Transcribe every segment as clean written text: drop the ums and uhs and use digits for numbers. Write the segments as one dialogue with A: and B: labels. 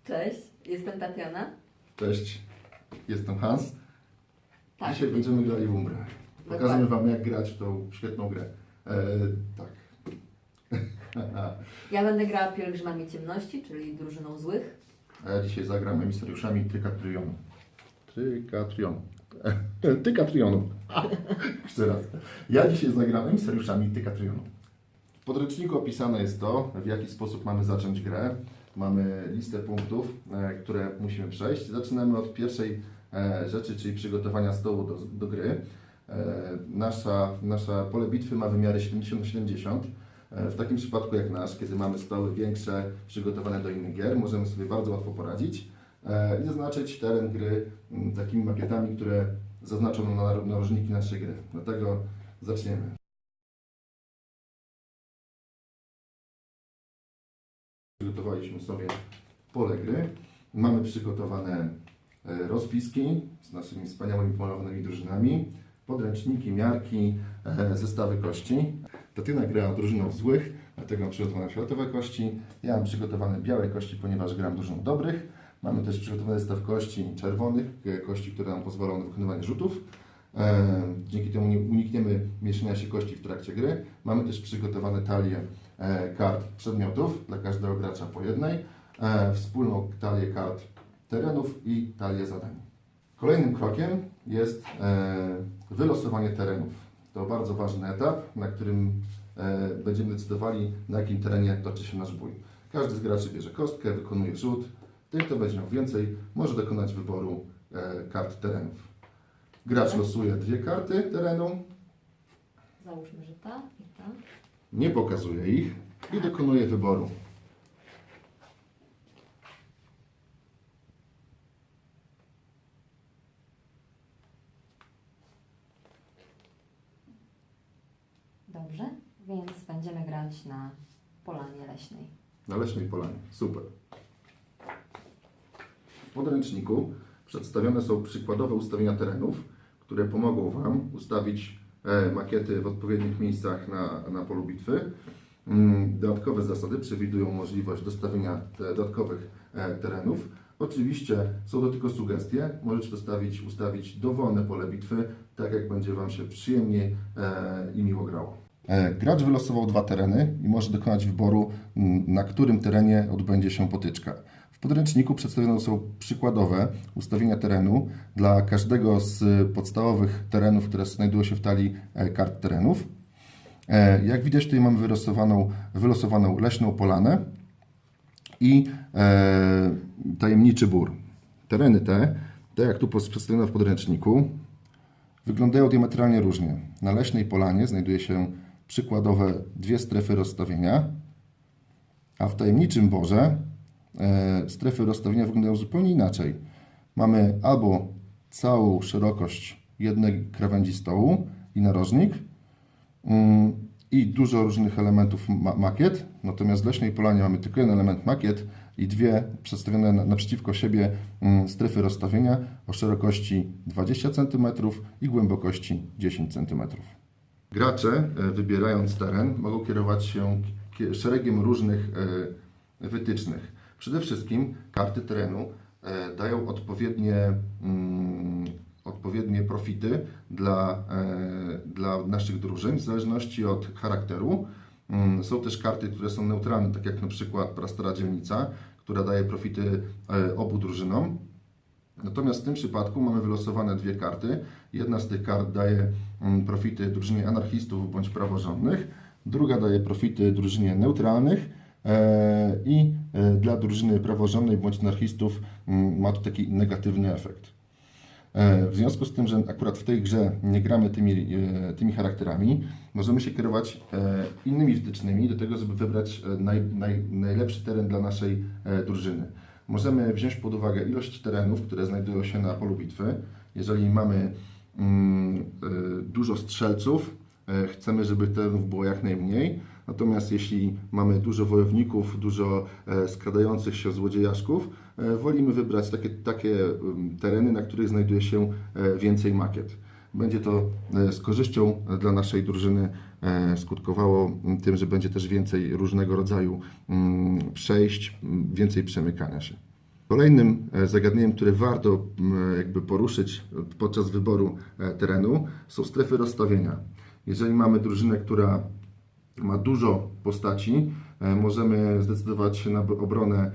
A: Cześć, jestem Tatiana.
B: Cześć, jestem Hans.
A: Tak.
B: Dzisiaj będziemy grali w Umbrę. Pokażemy Wam, jak grać w tą świetną grę. Tak.
A: Ja będę grała pielgrzymami ciemności, czyli drużyną złych.
B: A ja dzisiaj zagram emisariuszami Tykatrionu. Tykatrionu. Jeszcze raz. Ja dzisiaj zagram emisariuszami Tykatrionu. W podręczniku opisane jest to, w jaki sposób mamy zacząć grę. Mamy listę punktów, które musimy przejść. Zaczynamy od pierwszej rzeczy, czyli przygotowania stołu do gry. Nasza pole bitwy ma wymiary 70x70. W takim przypadku jak nasz, kiedy mamy stoły większe, przygotowane do innych gier, możemy sobie bardzo łatwo poradzić i zaznaczyć teren gry takimi makietami, które zaznaczą narożniki naszej gry. Dlatego zaczniemy. Przygotowaliśmy sobie pole gry. Mamy przygotowane rozpiski z naszymi wspaniałymi pomalowanymi drużynami, podręczniki, miarki, zestawy kości. Tatiana gra drużyną złych, dlatego mam przygotowane fioletowe kości. Ja mam przygotowane białe kości, ponieważ gram drużyną dobrych. Mamy też przygotowany zestaw kości czerwonych, kości, które nam pozwolą na wykonywanie rzutów. Dzięki temu nie unikniemy mieszania się kości w trakcie gry. Mamy też przygotowane talie kart przedmiotów, dla każdego gracza po jednej, wspólną talię kart terenów i talię zadań. Kolejnym krokiem jest wylosowanie terenów. To bardzo ważny etap, na którym będziemy decydowali, na jakim terenie toczy się nasz bój. Każdy z graczy bierze kostkę, wykonuje rzut. Ten, kto będzie miał więcej, może dokonać wyboru kart terenów. Gracz losuje dwie karty terenu,
A: Załóżmy, że ta i ta.
B: nie pokazuje ich i dokonuje wyboru.
A: Dobrze, więc będziemy grać na polanie leśnej.
B: Na leśnej polanie. Super. W podręczniku przedstawione są przykładowe ustawienia terenów, które pomogą Wam ustawić makiety w odpowiednich miejscach na polu bitwy. Dodatkowe zasady przewidują możliwość dostawienia dodatkowych terenów. Oczywiście są to tylko sugestie. Możecie ustawić dowolne pole bitwy, tak jak będzie Wam się przyjemnie i miło grało. Gracz wylosował dwa tereny i może dokonać wyboru, na którym terenie odbędzie się potyczka. W podręczniku przedstawione są przykładowe ustawienia terenu dla każdego z podstawowych terenów, które znajdują się w talii kart terenów. Jak widać, tutaj mamy wylosowaną leśną polanę i tajemniczy bór. Tereny te, tak jak tu przedstawione w podręczniku, wyglądają diametralnie różnie. Na leśnej polanie znajduje się przykładowe dwie strefy rozstawienia, a w tajemniczym borze strefy rozstawienia wyglądają zupełnie inaczej. Mamy albo całą szerokość jednej krawędzi stołu i narożnik i dużo różnych elementów makiet, natomiast w leśnej polanie mamy tylko jeden element makiet i dwie przedstawione naprzeciwko siebie strefy rozstawienia o szerokości 20 cm i głębokości 10 cm. Gracze, wybierając teren, mogą kierować się szeregiem różnych wytycznych. Przede wszystkim karty terenu dają odpowiednie profity dla naszych drużyn w zależności od charakteru. Są też karty, które są neutralne, tak jak na przykład Prastara Dzielnica, która daje profity obu drużynom. Natomiast w tym przypadku mamy wylosowane dwie karty. Jedna z tych kart daje profity drużynie anarchistów bądź praworządnych, druga daje profity drużynie neutralnych i dla drużyny praworządnej bądź anarchistów ma to taki negatywny efekt. W związku z tym, że akurat w tej grze nie gramy tymi charakterami, możemy się kierować innymi wytycznymi do tego, żeby wybrać najlepszy teren dla naszej drużyny. Możemy wziąć pod uwagę ilość terenów, które znajdują się na polu bitwy. Jeżeli mamy dużo strzelców, chcemy, żeby terenów było jak najmniej. Natomiast jeśli mamy dużo wojowników, dużo skradających się złodziejaszków, wolimy wybrać takie tereny, na których znajduje się więcej makiet. Będzie to z korzyścią dla naszej drużyny skutkowało tym, że będzie też więcej różnego rodzaju przejść, więcej przemykania się. Kolejnym zagadnieniem, które warto jakby poruszyć podczas wyboru terenu, są strefy rozstawienia. Jeżeli mamy drużynę, która ma dużo postaci, możemy zdecydować się na obronę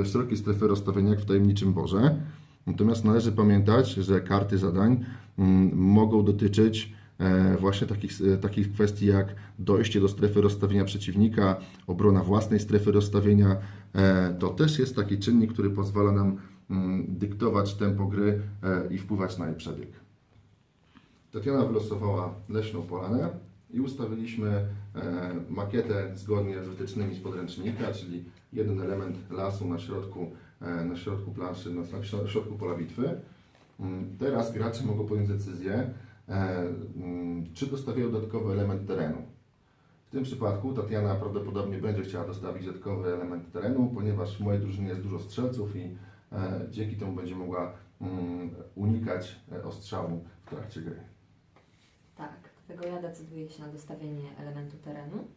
B: szerokiej strefy rozstawienia, jak w Tajemniczym Borze. Natomiast należy pamiętać, że karty zadań mogą dotyczyć właśnie takich kwestii jak dojście do strefy rozstawienia przeciwnika, obrona własnej strefy rozstawienia. To też jest taki czynnik, który pozwala nam dyktować tempo gry i wpływać na jej przebieg. Tatiana wylosowała leśną polanę i ustawiliśmy makietę zgodnie z wytycznymi z podręcznika, czyli jeden element lasu na środku planszy, na środku pola bitwy. Teraz gracze mogą podjąć decyzję, czy dostawiają dodatkowy element terenu. W tym przypadku Tatiana prawdopodobnie będzie chciała dostawić dodatkowy element terenu, ponieważ w mojej drużynie jest dużo strzelców i dzięki temu będzie mogła unikać ostrzału w trakcie gry.
A: Tak, dlatego ja decyduję się na dostawienie elementu terenu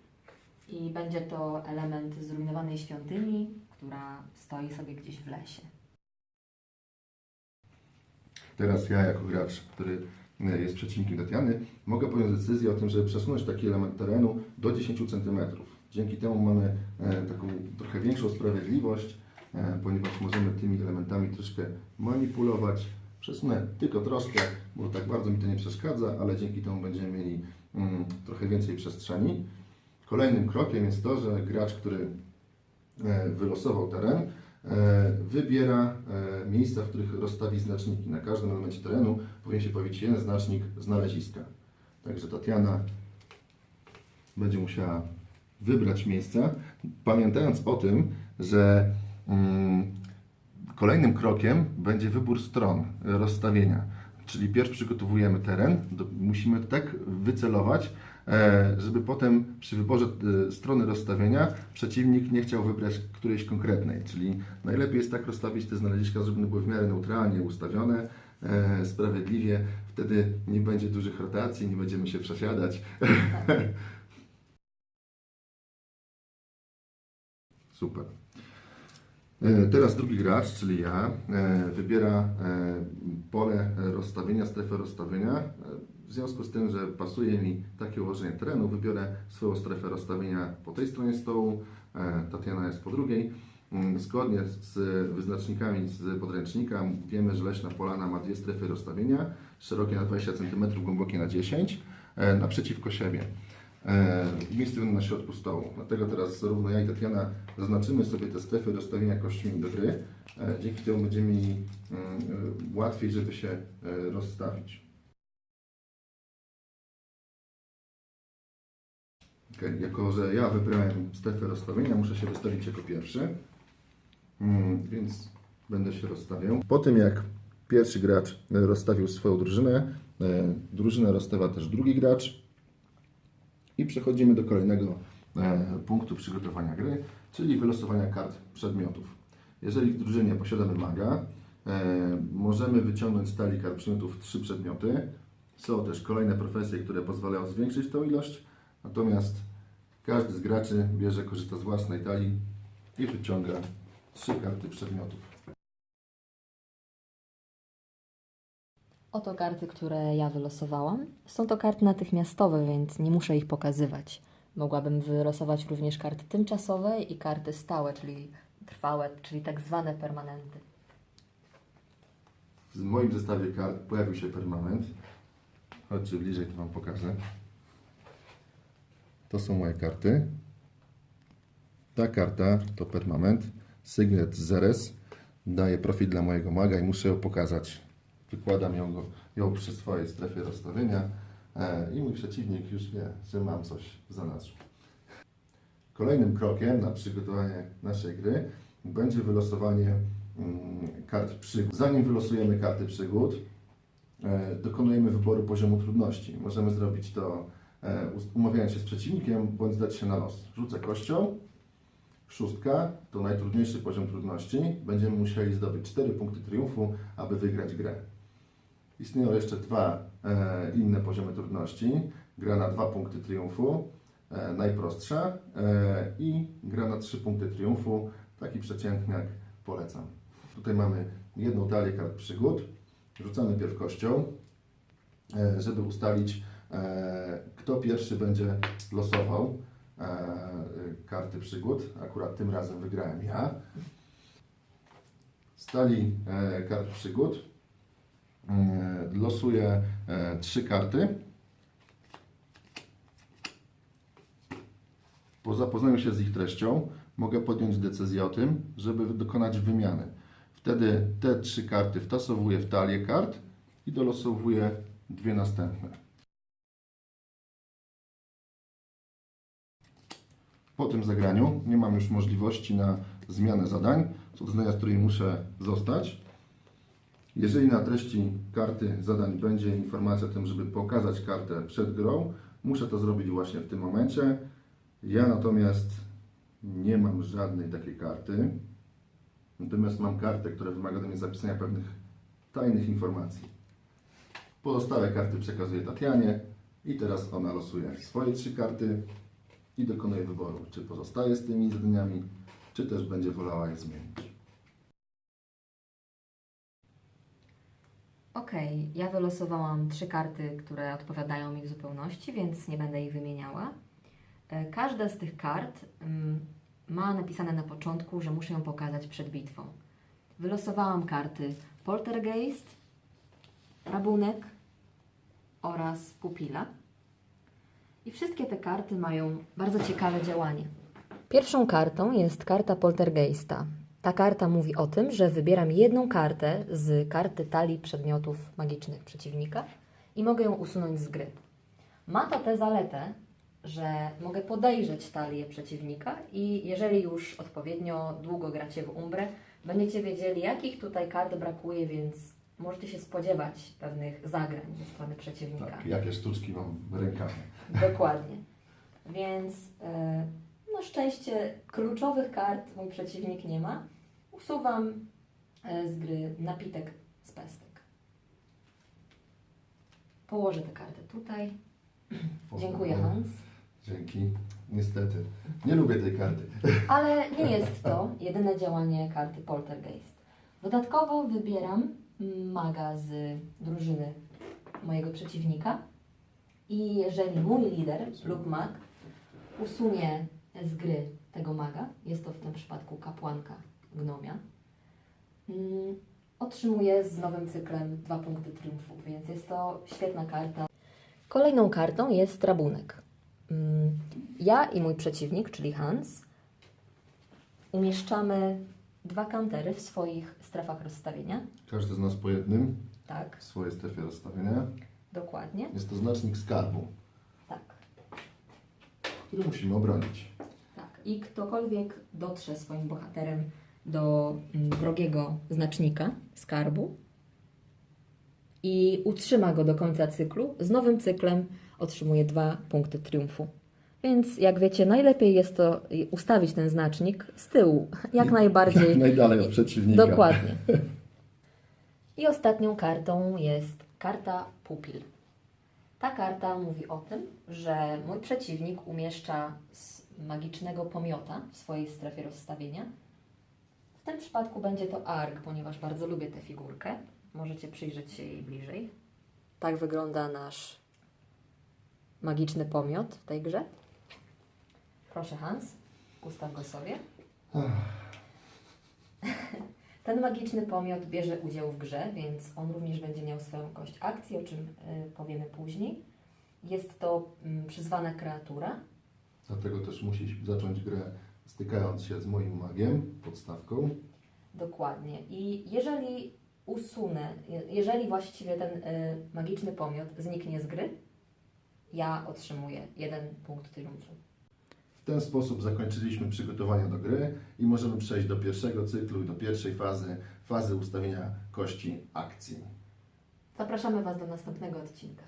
A: i będzie to element zrujnowanej świątyni, która stoi sobie gdzieś w lesie.
B: Teraz ja jako gracz, który jest przeciwnikiem Tatiany, mogę podjąć decyzję o tym, żeby przesunąć taki element terenu do 10 cm. Dzięki temu mamy taką trochę większą sprawiedliwość, ponieważ możemy tymi elementami troszkę manipulować. Przesunę tylko troszkę, bo tak bardzo mi to nie przeszkadza, ale dzięki temu będziemy mieli trochę więcej przestrzeni. Kolejnym krokiem jest to, że gracz, który wylosował teren, wybiera miejsca, w których rozstawi znaczniki. Na każdym elemencie terenu powinien się pojawić jeden znacznik znaleziska. Także Tatiana będzie musiała wybrać miejsca, pamiętając o tym, że kolejnym krokiem będzie wybór stron rozstawienia. Czyli pierw przygotowujemy teren, musimy tak wycelować, żeby potem przy wyborze strony rozstawienia przeciwnik nie chciał wybrać którejś konkretnej. Czyli najlepiej jest tak rozstawić te znaleziska, żeby one były w miarę neutralnie ustawione, sprawiedliwie. Wtedy nie będzie dużych rotacji, nie będziemy się przesiadać. Super. Teraz drugi gracz, czyli ja, wybiera pole rozstawienia, strefę rozstawienia. W związku z tym, że pasuje mi takie ułożenie terenu, wybiorę swoją strefę rozstawienia po tej stronie stołu, Tatiana jest po drugiej. Zgodnie z wyznacznikami z podręcznika wiemy, że leśna polana ma dwie strefy rozstawienia, szerokie na 20 cm, głębokie na 10 naprzeciwko siebie. Miejsce będą na środku stołu. Dlatego teraz zarówno ja i Tatiana zaznaczymy sobie te strefy rozstawienia kośćmi do gry. Dzięki temu będziemy mieli łatwiej, żeby się rozstawić. Okay. Jako że ja wybrałem strefę rozstawienia, muszę się wystawić jako pierwszy, więc będę się rozstawiał. Po tym jak pierwszy gracz rozstawił swoją drużynę, drużynę rozstawia też drugi gracz. I przechodzimy do kolejnego punktu przygotowania gry, czyli wylosowania kart przedmiotów. Jeżeli w drużynie posiadamy maga, możemy wyciągnąć z talii kart przedmiotów 3 przedmioty. Są też kolejne profesje, które pozwalają zwiększyć tą ilość, natomiast każdy z graczy korzysta z własnej talii i wyciąga 3 karty przedmiotów.
A: Oto karty, które ja wylosowałam. Są to karty natychmiastowe, więc nie muszę ich pokazywać. Mogłabym wylosować również karty tymczasowe i karty stałe, czyli trwałe, czyli tak zwane permanenty.
B: W moim zestawie kart pojawił się permanent. Chodźcie bliżej, to Wam pokażę. To są moje karty. Ta karta to permanent. Signet Zeres. Daje profil dla mojego maga i muszę ją pokazać. Wykładam ją przy swojej strefie rozstawienia i mój przeciwnik już wie, że mam coś w zanadrzu. Kolejnym krokiem na przygotowanie naszej gry będzie wylosowanie kart przygód. Zanim wylosujemy karty przygód, dokonujemy wyboru poziomu trudności. Możemy zrobić to umawiając się z przeciwnikiem, bądź zdać się na los. Rzucę kością. 6 to najtrudniejszy poziom trudności. Będziemy musieli zdobyć 4 punkty triumfu, aby wygrać grę. Istnieją jeszcze 2 inne poziomy trudności. Gra na 2 punkty triumfu, najprostsza, i gra na 3 punkty triumfu, Taki przeciętniak polecam. Tutaj mamy jedną talię kart przygód. Rzucamy pierw kością, żeby ustalić, kto pierwszy będzie losował karty przygód. Akurat tym razem wygrałem ja. Z talii kart przygód losuję 3 karty. Po zapoznaniu się z ich treścią mogę podjąć decyzję o tym, żeby dokonać wymiany. Wtedy te 3 karty wtasowuję w talię kart i dolosowuję 2 następne. Po tym zagraniu nie mam już możliwości na zmianę zadań, co do zadania, z której muszę zostać. Jeżeli na treści karty zadań będzie informacja o tym, żeby pokazać kartę przed grą, muszę to zrobić właśnie w tym momencie. Ja natomiast nie mam żadnej takiej karty. Natomiast mam kartę, która wymaga ode mnie zapisania pewnych tajnych informacji. Pozostałe karty przekazuję Tatianie i teraz ona losuje swoje 3 karty i dokonuje wyboru, czy pozostaje z tymi zadaniami, czy też będzie wolała je zmienić.
A: Okej, ja wylosowałam 3 karty, które odpowiadają mi w zupełności, więc nie będę ich wymieniała. Każda z tych kart ma napisane na początku, że muszę ją pokazać przed bitwą. Wylosowałam karty Poltergeist, Rabunek oraz Pupila. I wszystkie te karty mają bardzo ciekawe działanie. Pierwszą kartą jest karta Poltergeista. Ta karta mówi o tym, że wybieram jedną kartę z karty talii przedmiotów magicznych przeciwnika i mogę ją usunąć z gry. Ma to tę zaletę, że mogę podejrzeć talię przeciwnika i jeżeli już odpowiednio długo gracie w Umbrę, będziecie wiedzieli, jakich tutaj kart brakuje, więc możecie się spodziewać pewnych zagrań ze strony przeciwnika.
B: Tak, jakie sztuczki mam w rękawie.
A: Dokładnie. Więc na szczęście kluczowych kart mój przeciwnik nie ma. Usuwam z gry napitek z pestek. Położę tę kartę tutaj. Dziękuję, Hans.
B: Dzięki. Niestety. Nie lubię tej karty.
A: Ale nie jest to jedyne działanie karty Poltergeist. Dodatkowo wybieram maga z drużyny mojego przeciwnika i jeżeli mój lider lub mag usunie z gry tego maga, jest to w tym przypadku kapłanka gnomia, otrzymuje z nowym cyklem 2 punkty triumfu, więc jest to świetna karta. Kolejną kartą jest rabunek. Ja i mój przeciwnik, czyli Hans, umieszczamy 2 kantery w swoich strefach rozstawienia.
B: Każdy z nas po jednym
A: Tak,
B: w swojej strefie rozstawienia.
A: dokładnie.
B: Jest to znacznik skarbu,
A: Tak,
B: który musimy obronić.
A: tak. I ktokolwiek dotrze swoim bohaterem do wrogiego znacznika skarbu i utrzyma go do końca cyklu, z nowym cyklem otrzymuje 2 punkty triumfu. Więc jak wiecie, najlepiej jest to ustawić ten znacznik z tyłu, jak najbardziej.
B: Jak najdalej od przeciwnika.
A: Dokładnie. I ostatnią kartą jest karta Pupil. Ta karta mówi o tym, że mój przeciwnik umieszcza magicznego pomiota w swojej strefie rozstawienia. W tym przypadku będzie to Arg, ponieważ bardzo lubię tę figurkę. Możecie przyjrzeć się jej bliżej. Tak wygląda nasz magiczny pomiot w tej grze. Proszę, Hans, ustaw go sobie. Ten magiczny pomiot bierze udział w grze, więc on również będzie miał swoją kość akcji, o czym powiemy później. Jest to przyzwana kreatura.
B: Dlatego też musi zacząć grę stykając się z moim magiem, podstawką.
A: Dokładnie. I jeżeli właściwie ten magiczny pomiot zniknie z gry, ja otrzymuję 1 punkt triumfu.
B: W ten sposób zakończyliśmy przygotowania do gry i możemy przejść do pierwszego cyklu i do pierwszej fazy ustawienia kości akcji.
A: Zapraszamy Was do następnego odcinka.